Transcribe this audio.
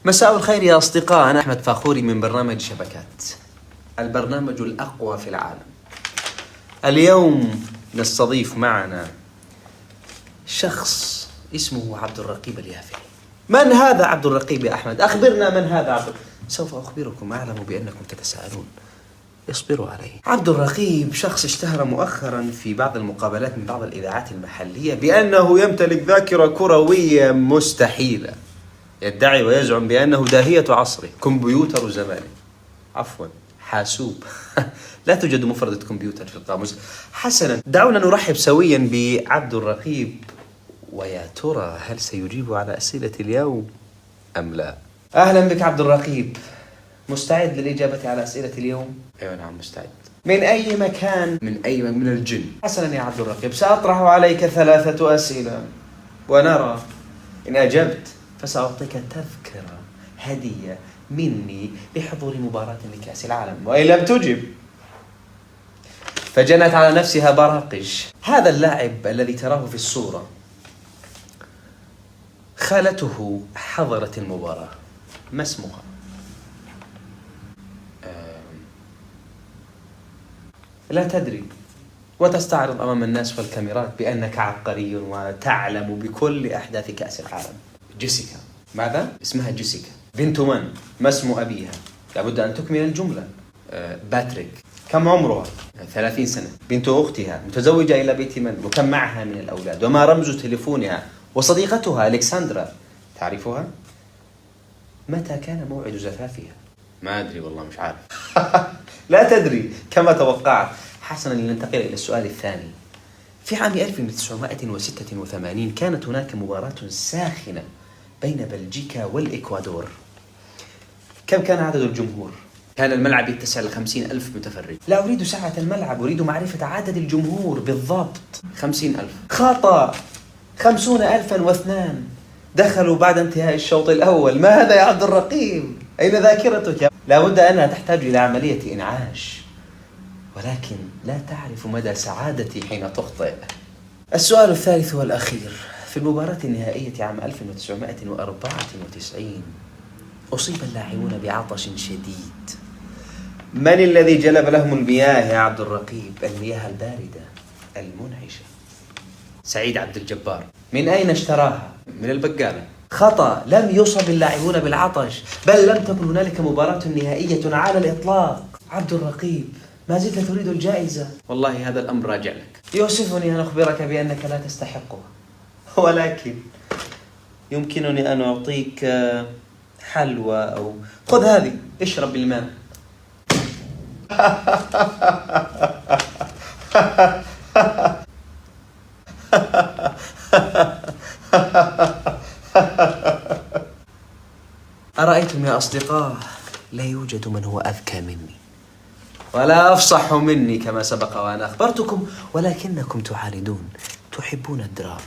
مساء الخير يا أصدقاء، أنا أحمد فاخوري من برنامج شبكات، البرنامج الأقوى في العالم. اليوم نستضيف معنا شخص اسمه عبد الرقيب اليافعي. من هذا عبد الرقيب يا أحمد؟ أخبرنا من هذا عبد الرقيب. سوف أخبركم، أعلم بأنكم تتساءلون، اصبروا علي. عبد الرقيب شخص اشتهر مؤخرا في بعض المقابلات من بعض الإذاعات المحلية بأنه يمتلك ذاكرة كروية مستحيلة. يدعي ويزعم بأنه داهية عصره، كمبيوتر زمانه، عفوا حاسوب. لا توجد مفردة كمبيوتر في القاموس. حسنا، دعونا نرحب سويا بعبد الرقيب، ويا ترى هل سيجيب على أسئلة اليوم أم لا؟ أهلا بك عبد الرقيب، مستعد للإجابة على أسئلة اليوم؟ أيوة نعم مستعد. من أي مكان؟ من الجن. حسنا يا عبد الرقيب، سأطرح عليك 3 أسئلة ونرى إن أجبت فسأعطيك تذكرة هدية مني لحضور مباراة لكأس العالم، وإن لم تجب فجنت على نفسها براقش. هذا اللاعب الذي تراه في الصورة خالته حضرت المباراة، ما اسمها؟ لا تدري، وتستعرض أمام الناس والكاميرات بأنك عبقري وتعلم بكل أحداث كأس العالم. جيسيكا. ماذا؟ اسمها جيسيكا. بنت من؟ ما اسم أبيها؟ لابد أن تكمل الجملة. باتريك. كم عمرها؟ 30 سنة. بنت أختها، متزوجة إلى بيت من؟ وكم معها من الأولاد؟ وما رمز تليفونها؟ وصديقتها ألكسندرا، تعرفها؟ متى كان موعد زفافها؟ ما أدري والله، مش عارف. لا تدري كما توقعت. حسنا، لننتقل إلى السؤال الثاني. في عام 1986 كانت هناك مباراة ساخنة بين بلجيكا والإكوادور. كم كان عدد الجمهور؟ كان الملعب يتسع ل50,000 متفرج. لا أريد سعة الملعب، أريد معرفة عدد الجمهور بالضبط. 50,000. خطأ، 50,002 دخلوا بعد انتهاء الشوط الأول. ما هذا يا عبد الرقيب؟ أين ذاكرتك؟ لا بد أنها تحتاج إلى عملية إنعاش، ولكن لا تعرف مدى سعادتي حين تخطئ. السؤال الثالث والأخير. في المباراة النهائية عام 1994 أصيب اللاعبون بعطش شديد. من الذي جلب لهم المياه يا عبد الرقيب؟ المياه الباردة المنعشة. سعيد عبد الجبار. من أين اشتراها؟ من البقالة. خطأ، لم يصب اللاعبون بالعطش، بل لم تكن هنالك مباراة نهائية على الإطلاق. عبد الرقيب، ما زلت تريد الجائزة؟ والله هذا الأمر راجع لك. يؤسفني أن أخبرك بأنك لا تستحقها، ولكن يمكنني أن أعطيك حلوى أو خذ هذه، اشرب الماء. أرأيتم يا أصدقاء، لا يوجد من هو أذكى مني ولا أفصح مني كما سبق وأنا أخبرتكم، ولكنكم تعاندون، تحبون الدراما.